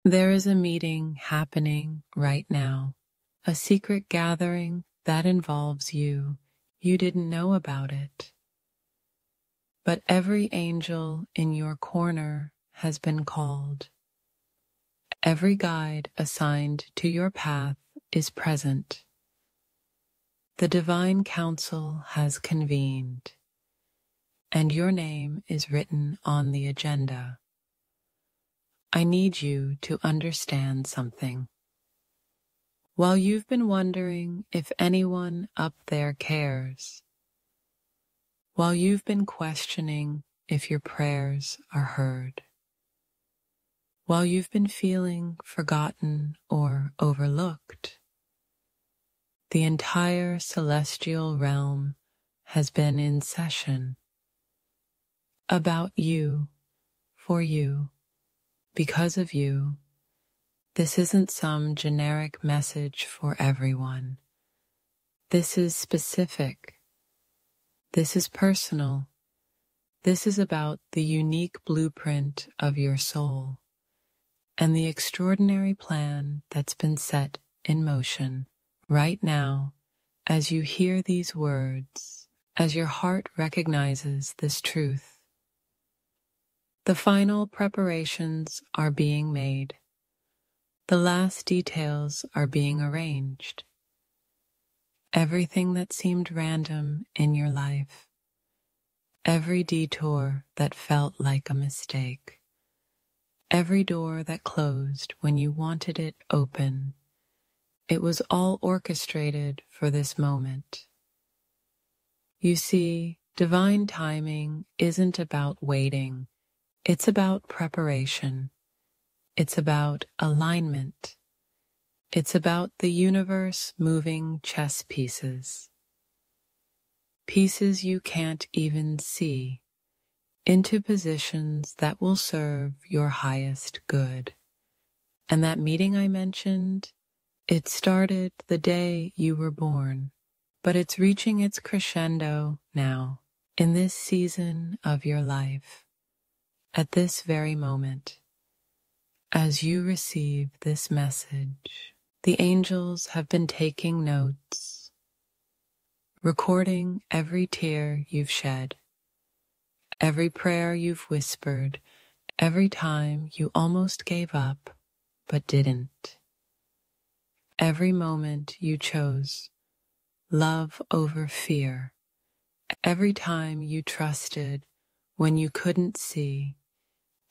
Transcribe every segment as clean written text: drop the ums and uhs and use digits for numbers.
There is a meeting happening right now, a secret gathering that involves you. You didn't know about it. But every angel in your corner has been called. Every guide assigned to your path is present. The divine council has convened, and your name is written on the agenda. I need you to understand something. While you've been wondering if anyone up there cares, while you've been questioning if your prayers are heard, while you've been feeling forgotten or overlooked, the entire celestial realm has been in session. About you, for you, because of you. This isn't some generic message for everyone. This is specific. This is personal. This is about the unique blueprint of your soul and the extraordinary plan that's been set in motion right now as you hear these words, as your heart recognizes this truth. The final preparations are being made. The last details are being arranged. Everything that seemed random in your life, every detour that felt like a mistake, every door that closed when you wanted it open, it was all orchestrated for this moment. You see, divine timing isn't about waiting. It's about preparation. It's about alignment. It's about the universe moving chess pieces. Pieces you can't even see, into positions that will serve your highest good. And that meeting I mentioned, it started the day you were born, but it's reaching its crescendo now, in this season of your life. At this very moment, as you receive this message, the angels have been taking notes, recording every tear you've shed, every prayer you've whispered, every time you almost gave up but didn't, every moment you chose love over fear, every time you trusted when you couldn't see.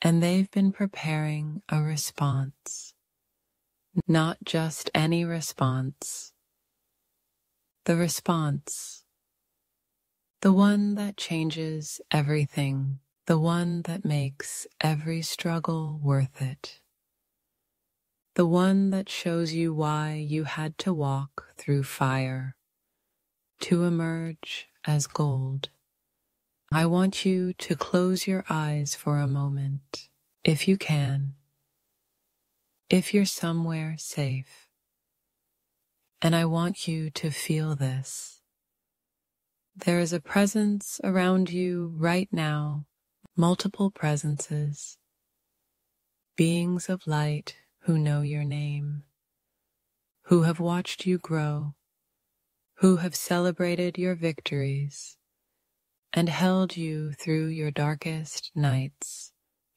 And they've been preparing a response, not just any response. The response, the one that changes everything, the one that makes every struggle worth it, the one that shows you why you had to walk through fire to emerge as gold. I want you to close your eyes for a moment, if you can, if you're somewhere safe. And I want you to feel this. There is a presence around you right now, multiple presences, beings of light who know your name, who have watched you grow, who have celebrated your victories, and held you through your darkest nights.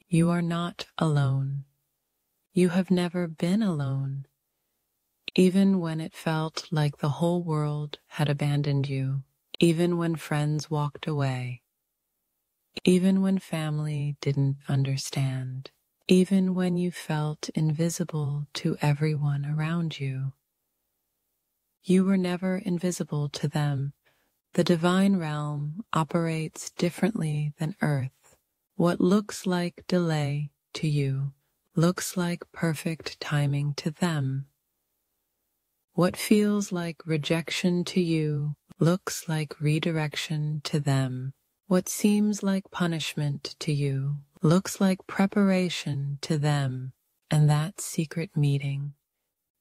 You are not alone. You have never been alone, even when it felt like the whole world had abandoned you, even when friends walked away, even when family didn't understand, even when you felt invisible to everyone around you. You were never invisible to them. The divine realm operates differently than Earth. What looks like delay to you looks like perfect timing to them. What feels like rejection to you looks like redirection to them. What seems like punishment to you looks like preparation to them. And that secret meeting,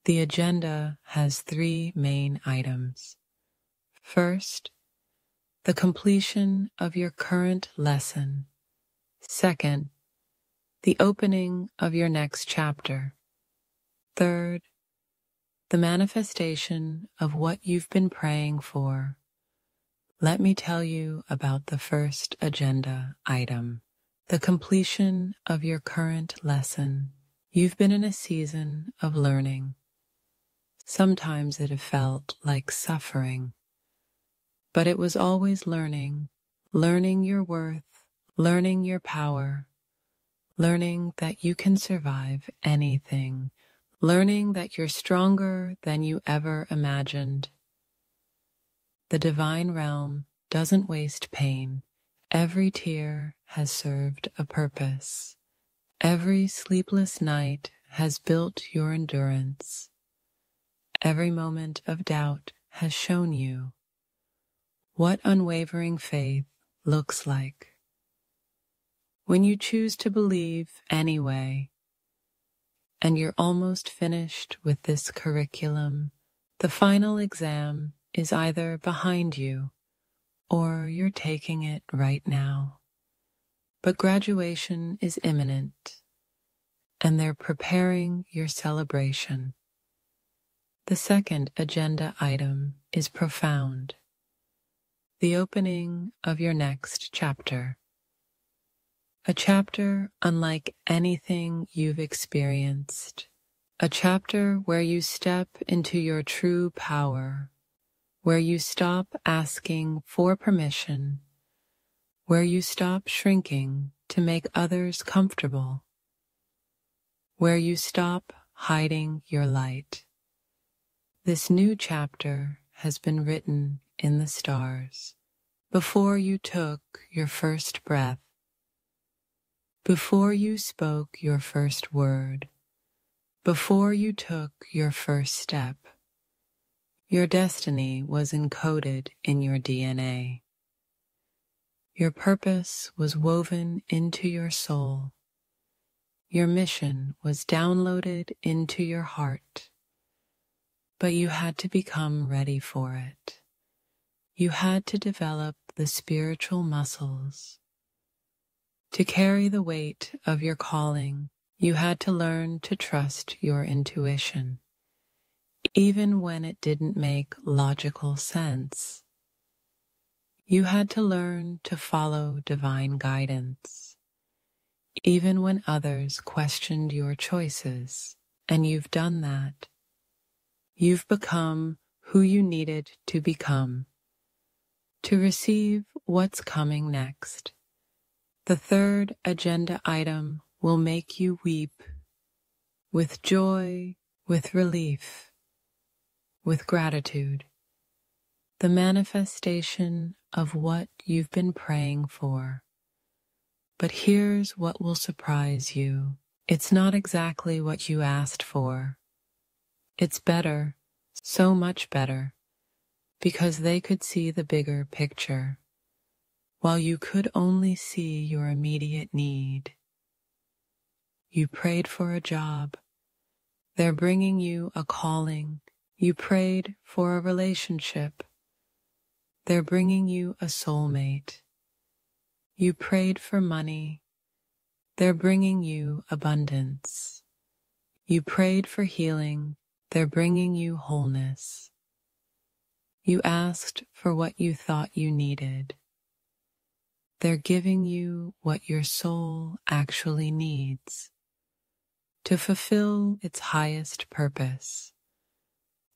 the agenda has 3 main items. First, the completion of your current lesson. Second, the opening of your next chapter. Third, the manifestation of what you've been praying for. Let me tell you about the first agenda item, the completion of your current lesson. You've been in a season of learning. Sometimes it has felt like suffering, but it was always learning, learning your worth, learning your power, learning that you can survive anything, learning that you're stronger than you ever imagined. The divine realm doesn't waste pain. Every tear has served a purpose. Every sleepless night has built your endurance. Every moment of doubt has shown you what unwavering faith looks like. When you choose to believe anyway, and you're almost finished with this curriculum, the final exam is either behind you or you're taking it right now. But graduation is imminent, and they're preparing your celebration. The second agenda item is profound. The opening of your next chapter. A chapter unlike anything you've experienced. A chapter where you step into your true power, where you stop asking for permission, where you stop shrinking to make others comfortable, where you stop hiding your light. This new chapter has been written in the stars before you took your first breath, before you spoke your first word, before you took your first step. Your destiny was encoded in your DNA. Your purpose was woven into your soul. Your mission was downloaded into your heart. But you had to become ready for it. You had to develop the spiritual muscles. To carry the weight of your calling, you had to learn to trust your intuition, even when it didn't make logical sense. You had to learn to follow divine guidance, even when others questioned your choices, and you've done that. You've become who you needed to become, to receive what's coming next. The third agenda item will make you weep with joy, with relief, with gratitude. The manifestation of what you've been praying for. But here's what will surprise you. It's not exactly what you asked for. It's better, so much better, because they could see the bigger picture, while you could only see your immediate need. You prayed for a job. They're bringing you a calling. You prayed for a relationship. They're bringing you a soulmate. You prayed for money. They're bringing you abundance. You prayed for healing. They're bringing you wholeness. You asked for what you thought you needed. They're giving you what your soul actually needs to fulfill its highest purpose,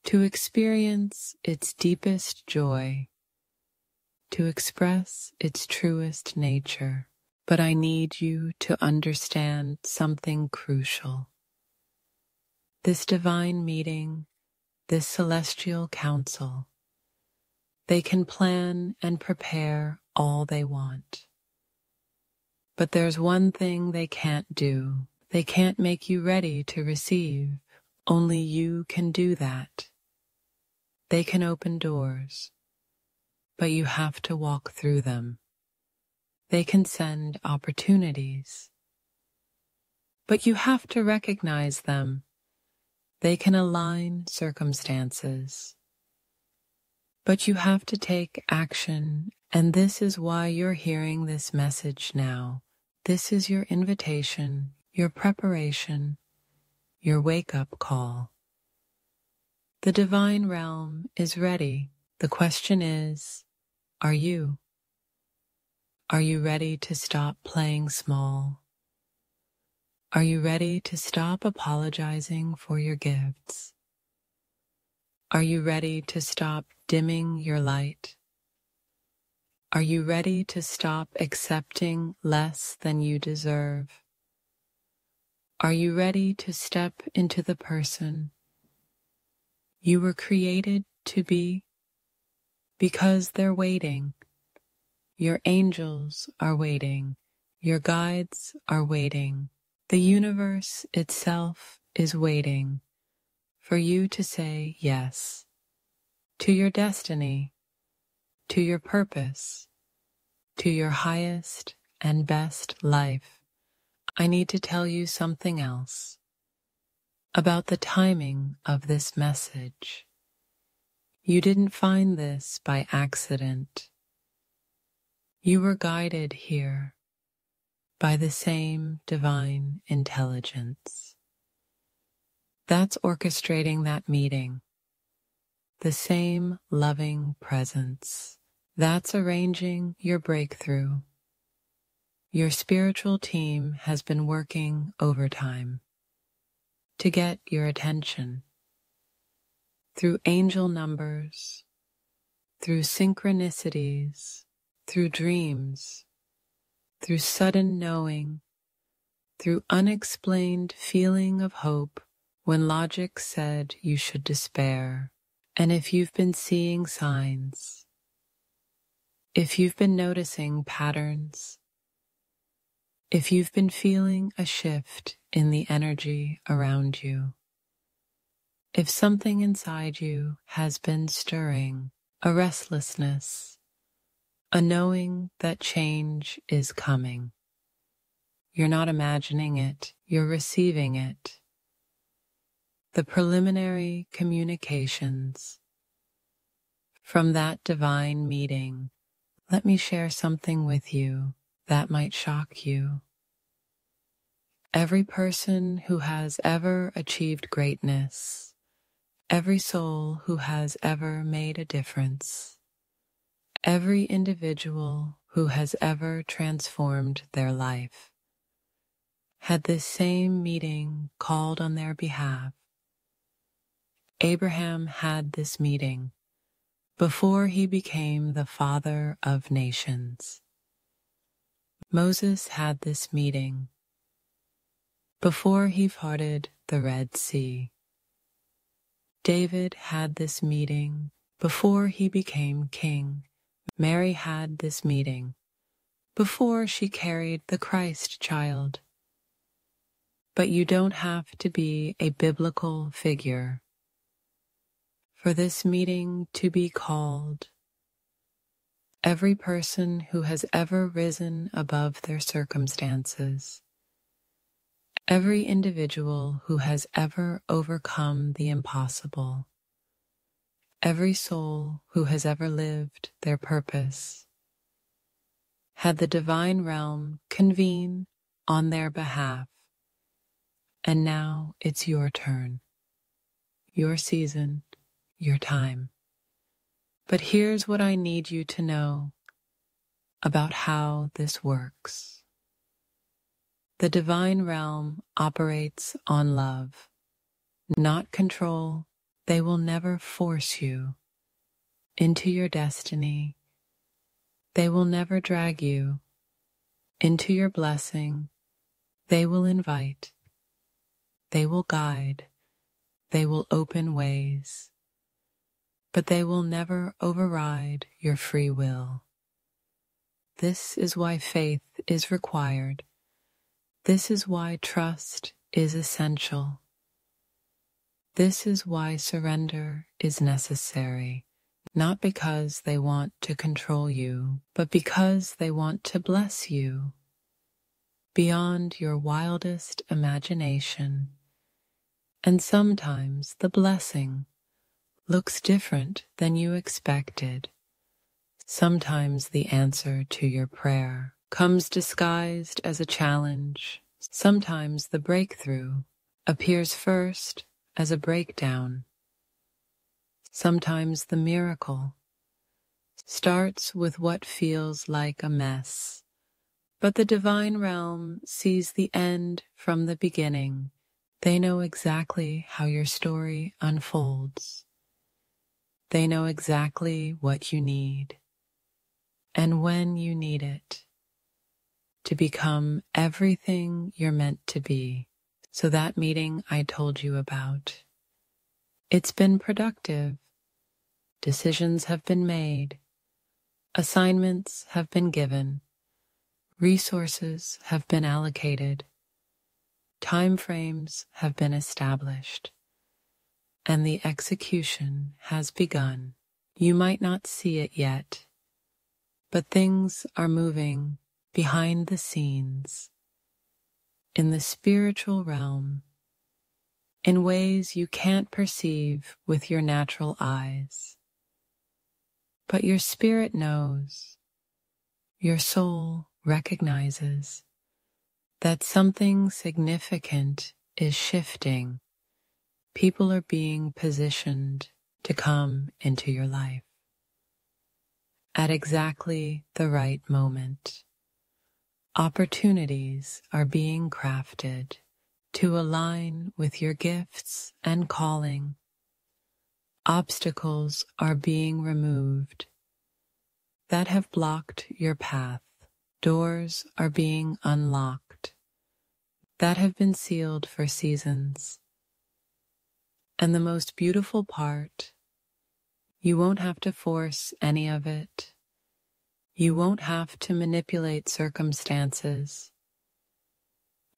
to experience its deepest joy, to express its truest nature. But I need you to understand something crucial. This divine meeting, this celestial council, they can plan and prepare all they want. But there's one thing they can't do. They can't make you ready to receive. Only you can do that. They can open doors, but you have to walk through them. They can send opportunities, but you have to recognize them. They can align circumstances, but you have to take action, and this is why you're hearing this message now. This is your invitation, your preparation, your wake-up call. The divine realm is ready. The question is, are you? Are you ready to stop playing small? Are you ready to stop apologizing for your gifts? Are you ready to stop dimming your light? Are you ready to stop accepting less than you deserve? Are you ready to step into the person you were created to be? Because they're waiting. Your angels are waiting. Your guides are waiting. The universe itself is waiting for you to say yes to your destiny, to your purpose, to your highest and best life. I need to tell you something else about the timing of this message. You didn't find this by accident. You were guided here by the same divine intelligence that's orchestrating that meeting, the same loving presence that's arranging your breakthrough. Your spiritual team has been working overtime to get your attention through angel numbers, through synchronicities, through dreams, through sudden knowing, through unexplained feeling of hope when logic said you should despair. And if you've been seeing signs, if you've been noticing patterns, if you've been feeling a shift in the energy around you, if something inside you has been stirring, a restlessness, a knowing that change is coming. You're not imagining it, you're receiving it. The preliminary communications from that divine meeting. Let me share something with you that might shock you. Every person who has ever achieved greatness, every soul who has ever made a difference, every individual who has ever transformed their life, had this same meeting called on their behalf. Abraham had this meeting before he became the father of nations. Moses had this meeting before he parted the Red Sea. David had this meeting before he became king. Mary had this meeting before she carried the Christ child. But you don't have to be a biblical figure for this meeting to be called. Every person who has ever risen above their circumstances, every individual who has ever overcome the impossible, every soul who has ever lived their purpose, had the divine realm convene on their behalf. And now it's your turn, your season, your time. But here's what I need you to know about how this works. The divine realm operates on love, not control. They will never force you into your destiny. They will never drag you into your blessing. They will invite. They will guide. They will open ways. But they will never override your free will. This is why faith is required. This is why trust is essential. This is why surrender is necessary, not because they want to control you, but because they want to bless you beyond your wildest imagination. And sometimes the blessing looks different than you expected. Sometimes the answer to your prayer comes disguised as a challenge. Sometimes the breakthrough appears first as a breakdown. Sometimes the miracle starts with what feels like a mess, but the divine realm sees the end from the beginning. They know exactly how your story unfolds. They know exactly what you need and when you need it to become everything you're meant to be. So that meeting I told you about, it's been productive. Decisions have been made. Assignments have been given. Resources have been allocated. Time frames have been established. And the execution has begun. You might not see it yet, but things are moving behind the scenes in the spiritual realm in ways you can't perceive with your natural eyes. But your spirit knows, your soul recognizes that something significant is shifting. People are being positioned to come into your life at exactly the right moment. Opportunities are being crafted to align with your gifts and calling. Obstacles are being removed that have blocked your path. Doors are being unlocked that have been sealed for seasons. And the most beautiful part, you won't have to force any of it. You won't have to manipulate circumstances.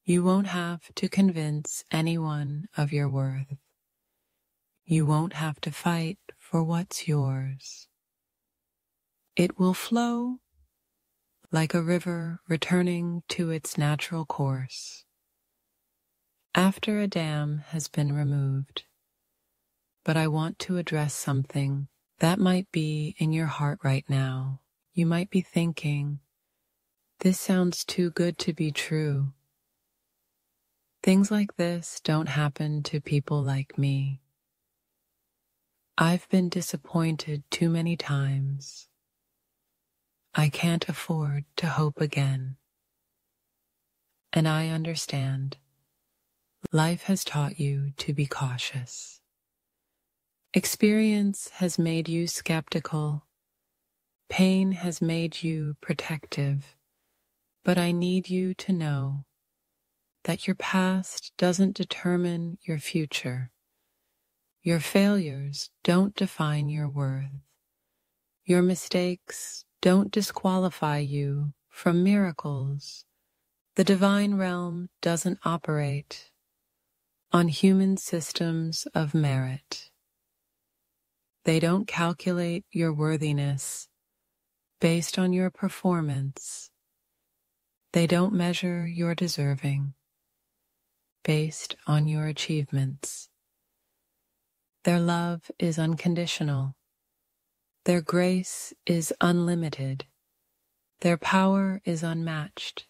You won't have to convince anyone of your worth. You won't have to fight for what's yours. It will flow like a river returning to its natural course after a dam has been removed. But I want to address something that might be in your heart right now. You might be thinking, this sounds too good to be true. Things like this don't happen to people like me. I've been disappointed too many times. I can't afford to hope again. And I understand. Life has taught you to be cautious. Experience has made you skeptical. Pain has made you protective. But I need you to know that your past doesn't determine your future. Your failures don't define your worth. Your mistakes don't disqualify you from miracles. The divine realm doesn't operate on human systems of merit. They don't calculate your worthiness based on your performance. They don't measure your deserving based on your achievements. Their love is unconditional. Their grace is unlimited. Their power is unmatched.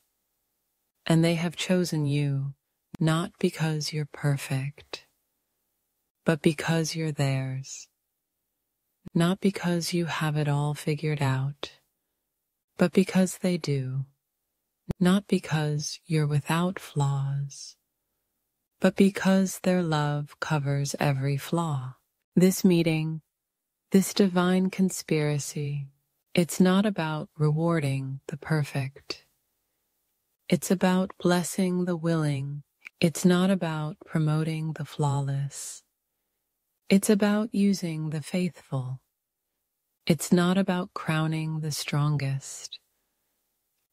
And they have chosen you not because you're perfect, but because you're theirs. Not because you have it all figured out, but because they do. Not because you're without flaws, but because their love covers every flaw. This meeting, this divine conspiracy, it's not about rewarding the perfect. It's about blessing the willing. It's not about promoting the flawless. It's about using the faithful. It's not about crowning the strongest.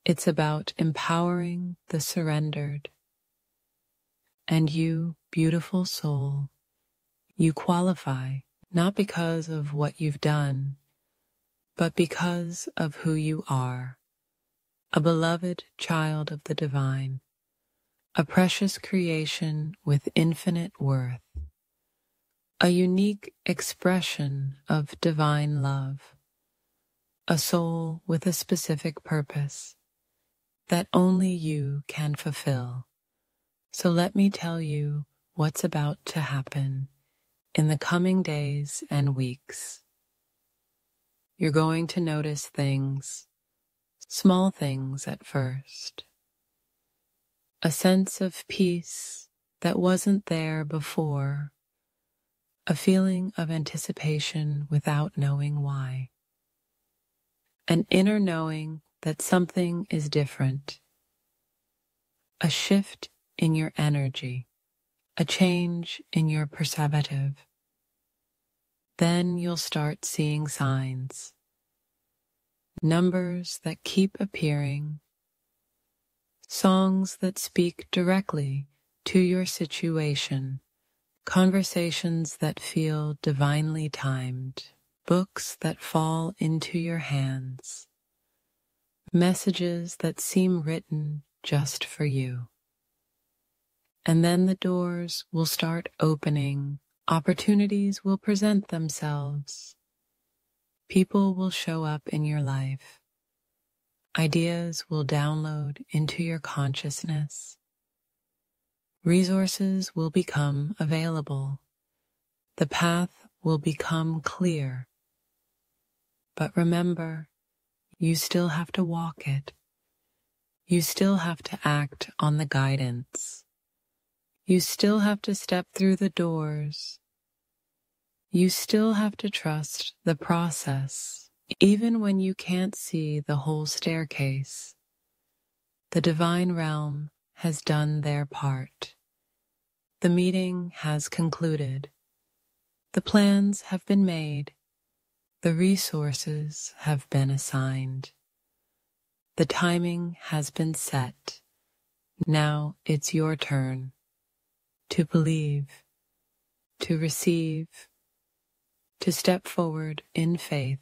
It's about empowering the surrendered. And you, beautiful soul, you qualify not because of what you've done, but because of who you are, a beloved child of the divine, a precious creation with infinite worth, a unique expression of divine love, a soul with a specific purpose that only you can fulfill. So let me tell you what's about to happen in the coming days and weeks. You're going to notice things, small things at first. A sense of peace that wasn't there before, a feeling of anticipation without knowing why. An inner knowing that something is different. A shift in your energy, a change in your perspective. Then you'll start seeing signs, numbers that keep appearing, songs that speak directly to your situation, conversations that feel divinely timed, books that fall into your hands, messages that seem written just for you. And then the doors will start opening, opportunities will present themselves, people will show up in your life, ideas will download into your consciousness, resources will become available, the path will become clear. But remember, you still have to walk it. You still have to act on the guidance. You still have to step through the doors. You still have to trust the process, even when you can't see the whole staircase. The divine realm has done their part. The meeting has concluded. The plans have been made. The resources have been assigned. The timing has been set. Now it's your turn to believe, to receive, to step forward in faith,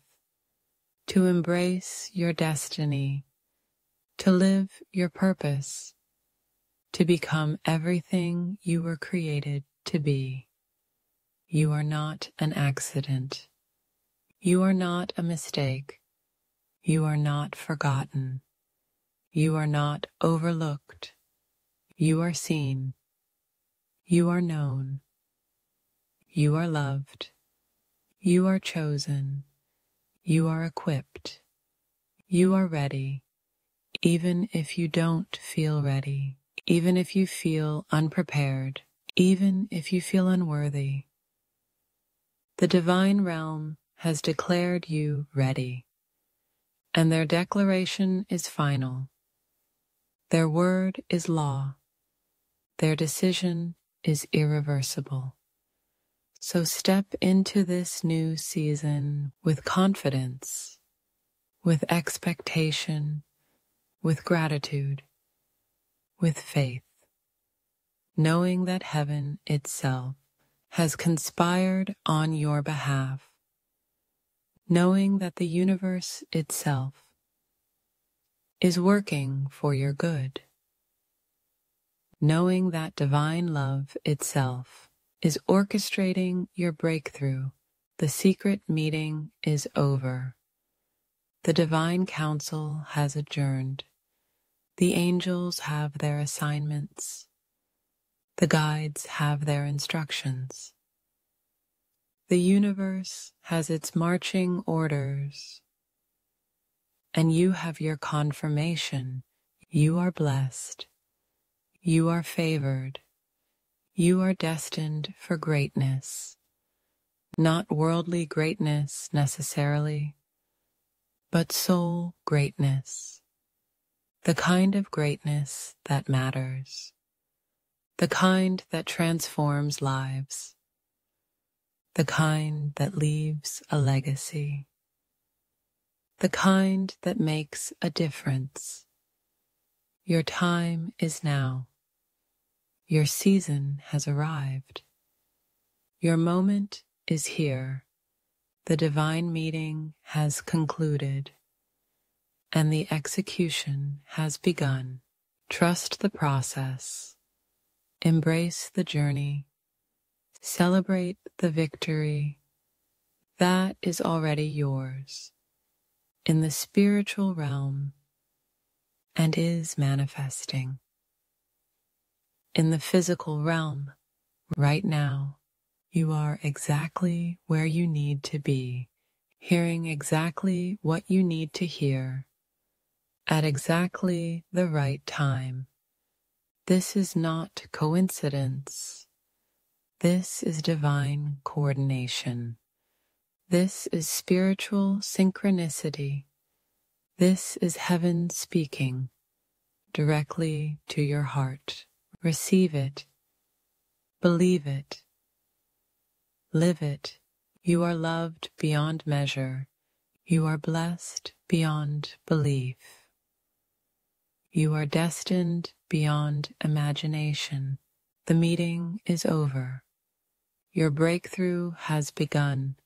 to embrace your destiny, to live your purpose, to become everything you were created to be. You are not an accident. You are not a mistake. You are not forgotten. You are not overlooked. You are seen. You are known. You are loved. You are chosen. You are equipped. You are ready, even if you don't feel ready, even if you feel unprepared, even if you feel unworthy. The divine realm has declared you ready, and their declaration is final. Their word is law. Their decision is irreversible. So step into this new season with confidence, with expectation, with gratitude, with faith, knowing that heaven itself has conspired on your behalf, knowing that the universe itself is working for your good, knowing that divine love itself is orchestrating your breakthrough. The secret meeting is over. The divine council has adjourned. The angels have their assignments. The guides have their instructions. The universe has its marching orders. And you have your confirmation. You are blessed. You are favored. You are destined for greatness. Not worldly greatness necessarily, but soul greatness. The kind of greatness that matters. The kind that transforms lives. The kind that leaves a legacy. The kind that makes a difference. Your time is now. Your season has arrived. Your moment is here. The divine meeting has concluded, and the execution has begun. Trust the process. Embrace the journey. Celebrate the victory. That is already yours in the spiritual realm and is manifesting. In the physical realm, Right now, you are exactly where you need to be, hearing exactly what you need to hear at exactly the right time. This is not coincidence. This is divine coordination. This is spiritual synchronicity. This is heaven speaking directly to your heart. Receive it. Believe it. Live it. You are loved beyond measure. You are blessed beyond belief. You are destined beyond imagination. The meeting is over. Your breakthrough has begun.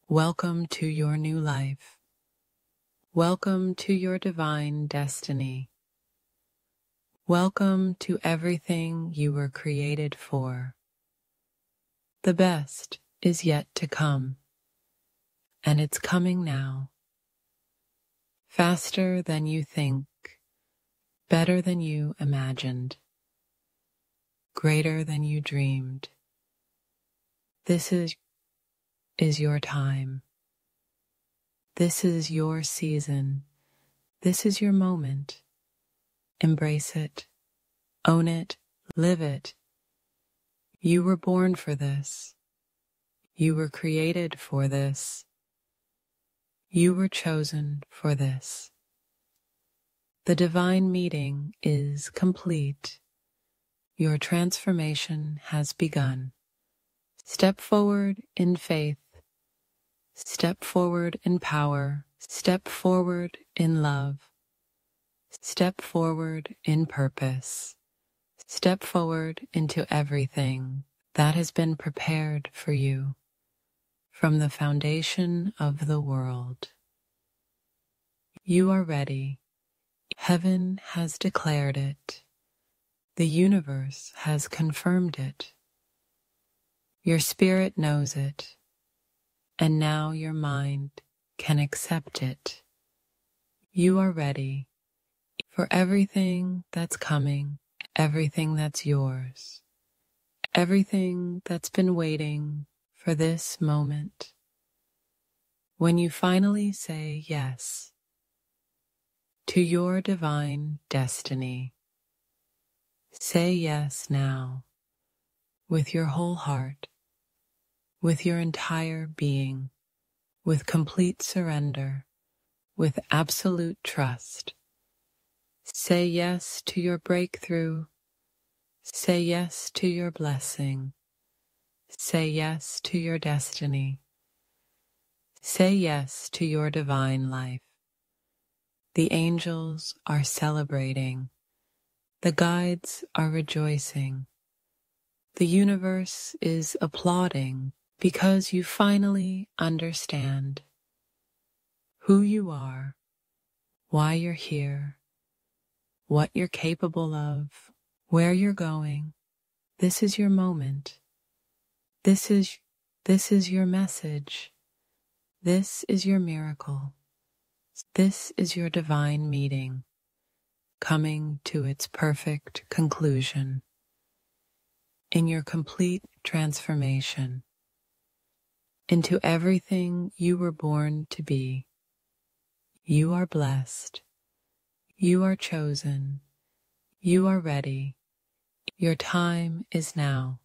Welcome to your new life. Welcome to your divine destiny. Welcome to everything you were created for. The best is yet to come, and it's coming now. Faster than you think, better than you imagined, greater than you dreamed. This is your time. This is your season. This is your moment. Embrace it. Own it. Live it. You were born for this. You were created for this. You were chosen for this. The divine meeting is complete. Your transformation has begun. Step forward in faith. Step forward in power. Step forward in love. Step forward in purpose. Step forward into everything that has been prepared for you from the foundation of the world. You are ready. Heaven has declared it. The universe has confirmed it. Your spirit knows it, and now your mind can accept it. You are ready for everything that's coming, everything that's yours, everything that's been waiting for this moment. When you finally say yes to your divine destiny, say yes now with your whole heart, with your entire being, with complete surrender, with absolute trust. Say yes to your breakthrough. Say yes to your blessing. Say yes to your destiny. Say yes to your divine life. The angels are celebrating. The guides are rejoicing. The universe is applauding because you finally understand who you are, why you're here, what you're capable of, where you're going. This is your moment. This is your message. This is your miracle. This is your divine meeting, coming to its perfect conclusion. In your complete transformation into everything you were born to be. You are blessed. You are chosen. You are ready. Your time is now.